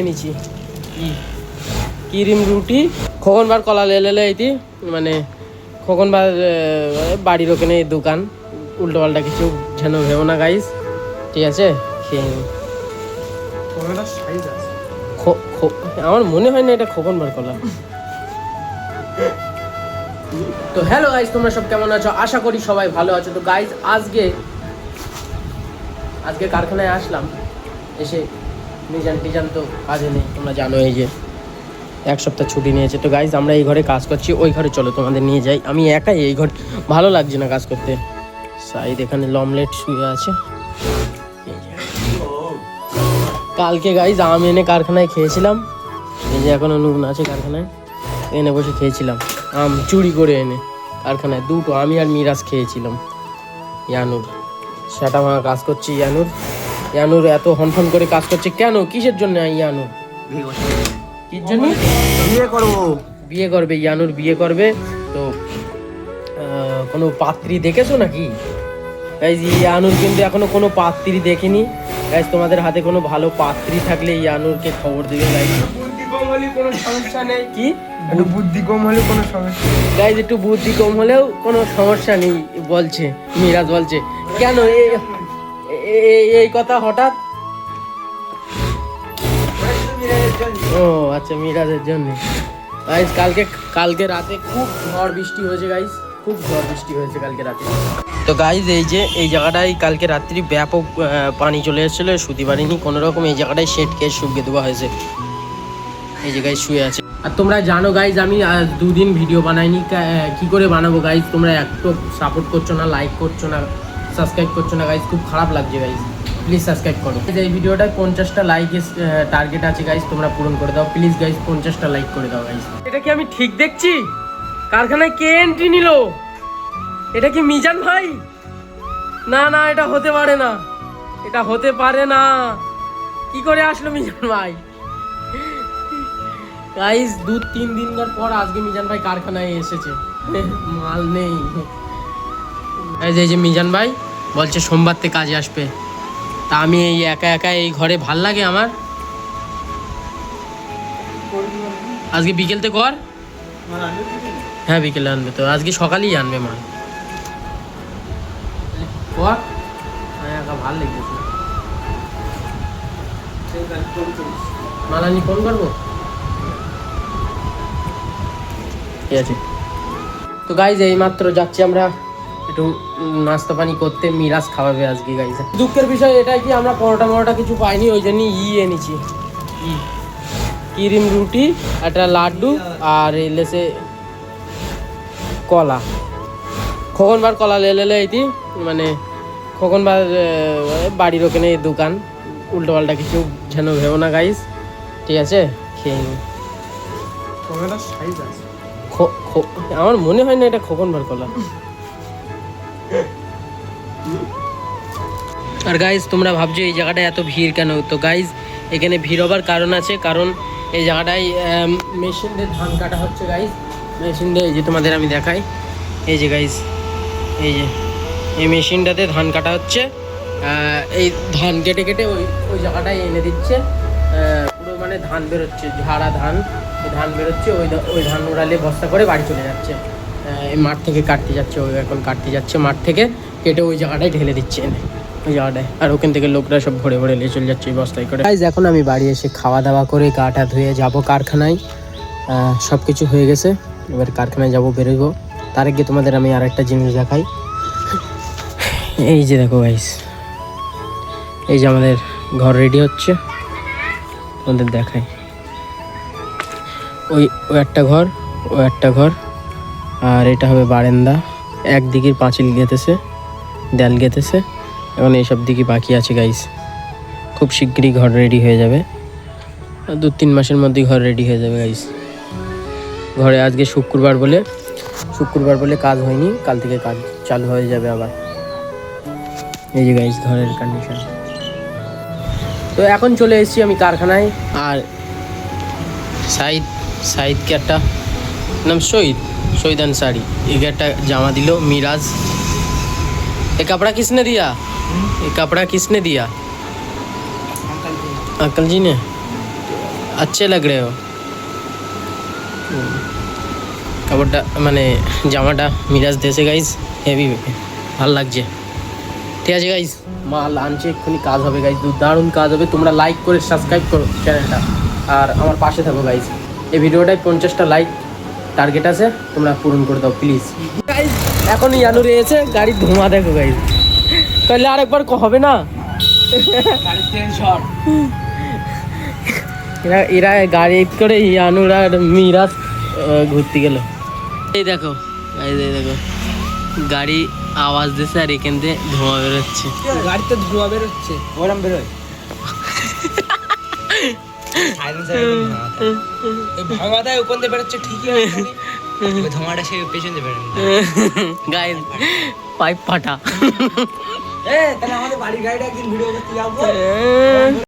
এনেছি ক্রিম রুটি খোকনবার কলা লেলে এটি মানে খোকনবার বাড়ির ওখানে দোকান উল্টো পাল্টা কিছু যেন ভেবো না গাইস, ঠিক আছে? খেয়ে নি। আমার মনে হয় না এটা খোকনবার কলা। তো হ্যালো গাইস, তোমরা সব কেমন আছো? আশা করি সবাই ভালো আছো। তো গাইস আজকে কারখানায় আসলাম, এসে মিজান তো কাজে নেই, তোমরা জানো এই যে এক সপ্তাহ ছুটি নিয়েছে। তো গাইস আমরা এই ঘরে কাজ করছি, ওই ঘরে চলো তোমাদের নিয়ে যাই। আমি একাই এই ঘর, ভালো লাগছে না কাজ করতে। সাইড এখানে লমলেট শুয়ে আছে। কালকে গাইস আম এনে কারখানায় খেয়েছিলাম, এই যে এখনো নুন আছে কারখানায়, এনে বসে খেয়েছিলাম আম চুরি করে এনে কারখানায়। দুটো আমি আর মিরাজ খেয়েছিলাম। ইয়ানুর সেটা ভাঙা কাজ করছি। ইয়ানুর এত হনফন করে কাজ করছে কেন? কিসের জন্য? ইয়ানুর কির জন্য? বিয়ে করবে। ইয়ানুর বিয়ে করবে। তো কোনো পাত্রী দেখেছো নাকি গাইজ? ইয়ানুর কিন্তু এখনো কোনো পাত্রী দেখেনি গাইজ। তোমাদের হাতে কোনো ভালো পাত্রী থাকলে ইয়ানুরকে খবর দেবে গাইজ। বুদ্ধি কম হলে কোনো সমস্যা নেই। কি বুদ্ধি কম হলে কোনো সমস্যা নেই গাইজ? একটু বুদ্ধি কম হলেও কোনো সমস্যা নেই বলছে মিরাজ। বলছে কেন এই কথা হঠাৎ? ও আচ্ছা, মিরাজের জন্য। গাইজ কালকে রাতে খুব ঝড় বৃষ্টি হয়েছে গাইজ, খুব ঝড় বৃষ্টি হয়েছে কালকে রাতে। তো গাইজ এই জায়গাটায় কালকে রাত্রি ব্যাপক পানি চলে এসেছিলো, শুতে পারিনি কোনো রকম। এই জায়গাটায় শেড কেস শুকিয়ে দেওয়া হয়েছে। এই যে গাইজ শুয়ে আছে। আর তোমরা জানো গাইজ আমি দুদিন ভিডিও বানাইনি। কি করে বানাবো গাইজ? তোমরা একটু সাপোর্ট করছো না, লাইক করছো না, সাবস্ক্রাইব করছো না গাইজ, খুব খারাপ লাগছে গাইজ। প্লিজ সাবস্ক্রাইব করো। এই ভিডিওটায় 50টা লাইকের টার্গেট আছে গাইজ, তোমরা পূরণ করে দাও প্লিজ গাইজ। 50টা লাইক করে দাও গাইজ। এটা কি আমি ঠিক দেখছি? কারখানায় কে এন্ট্রি নিল? এটা কি মিজান ভাই? না না, এটা হতে পারে না, এটা হতে পারে না। কি করে আসলো মিজান ভাই? গাইজ 2-3 দিন পর আজকে মিজান ভাই কারখানায় এসেছে। মাল নেই। এই যে মিজান ভাই বলছে সোমবার থেকে কাজে আসবে। তা আমি এই একা এই ঘরে ভাল লাগে আমার? আজকে বিকেলতে কর। হ্যাঁ বিকেলে আনবে, তো আজকে সকালেই আনবে মাল। কর, একা ভাল লেগেছে। মাল আনি ফোন করবো, ঠিক আছে? তো গাইজ এই মাত্র যাচ্ছি আমরা একটু নাস্তা পানি করতে। মিরাজ খাওয়াবে আজকে গাইজ। দুঃখের বিষয় এটাই কি আমরা পরোটা কিছু পাইনি, ওই জন্য এনেছি ক্রিম রুটি, একটা লাড্ডু আর এলেছে কলা। খোকনবার কলা লেলে এটি মানে খোকনবার বাড়ির ওখানে দোকান, উল্টো পাল্টা কিছু যেন ভেবো না গাইজ, ঠিক আছে? খেয়ে নি। আমার মনে হয় না এটা খোকনবার কলা। আর গাইজ তোমরা ভাবছো এই জায়গাটায় এত ভিড় কেন? তো গাইজ এখানে ভিড় হবার কারণ আছে, কারণ এই জায়গাটায় মেশিন দিয়ে ধান কাটা হচ্ছে গাইজ। মেশিন দিয়ে, এই যে তোমাদের আমি দেখাই, এই যে গাইজ এই মেশিনটাতে ধান কাটা হচ্ছে। এই ধান কেটে ওই জায়গাটায় এনে দিচ্ছে। পুরো মানে ধান বেরোচ্ছে, ঝাড়া ধান, এই ধান বেরোচ্ছে। ওই ধান ওড়ালে বস্তা করে বাড়ি চলে যাচ্ছে। এই মাঠ থেকে কাটতে যাচ্ছে, ওই এখন কাটতে যাচ্ছে মাঠ থেকে, কেটে ওই জায়গাটায় ঢেলে দিচ্ছে এনে ওই জায়গাটায়। আর ওখান থেকে লোকরা সব ভরে নিয়ে চলে যাচ্ছে এই বস্তায় করে। গাইজ এখন আমি বাড়ি এসে খাওয়া দাওয়া করে গাটা ধুয়ে যাব কারখানায়। সব কিছু হয়ে গেছে, এবার কারখানায় যাব, বেরোবো। তার আগে তোমাদের আমি আর একটা জিনিস দেখাই। এই যে দেখো গাইজ, এই যে আমাদের ঘর রেডি হচ্ছে, তোমাদের দেখাই। ওই একটা ঘর আর এটা হবে বারান্দা। একদিকের পাঁচিল গেঁথেছে, দেয়াল গেঁথেছে, এখন এইসব দিকে বাকি আছে গাইজ। খুব শিগগিরই ঘর রেডি হয়ে যাবে, 2-3 মাসের মধ্যেই ঘর রেডি হয়ে যাবে গাইজ। ঘরে আজকে শুক্রবার বলে কাজ হয়নি, কাল থেকে কাজ চালু হয়ে যাবে আবার। এই যে গাইজ ঘরের কন্ডিশন। তো এখন চলে এসেছি আমি কারখানায়। আর সাইদকে একটা নাম शहीद अंसारी, एक जामा दिलो मिराज। ये कपड़ा किसने दिया? अंकल जी ने। अच्छे लग रहे हो কাপড়টা মানে জামাটা মিরাজ দেশে গাইজ হেভি ভালো লাগছে ঠিক আছে গাইজ মা লাঞ্চে এক্ষুনি কাজ হবে গাইজ দারুণ কাজ হবে তোমরা লাইক করে সাবস্ক্রাইব করো চ্যানেলটা আর আমার পাশে থাকো গাইজ এই ভিডিওটায় 50টা লাইক টার্গেট আছে তোমরা পূরণ করে দাও প্লিজ গাইজ এখন ইয়ানু রয়েছে গাড়ির ধোঁয়া দেখো গাইজ তাহলে আরেকবার হবে না এরা গাড়ি করে ইয়ানুর আর মিরাজ ঘুরতে গেল এই দেখো এই দেখো গাড়ি আওয়াজ দিচ্ছে আর এখান থেকে ধোঁয়া বেরোচ্ছে গাড়িতে ধোঁয়া বেরোচ্ছে ওরম বেরোয় ভাঙাটায় ওখান থেকে বেরোচ্ছে ঠিকই আছে ধোঁয়াটা সে পেছনে বেরোয় গাইস পাইপ ফাটা তাহলে আমাদের বাড়ির গাড়িটা একদিন ভিডিও করতে যাবো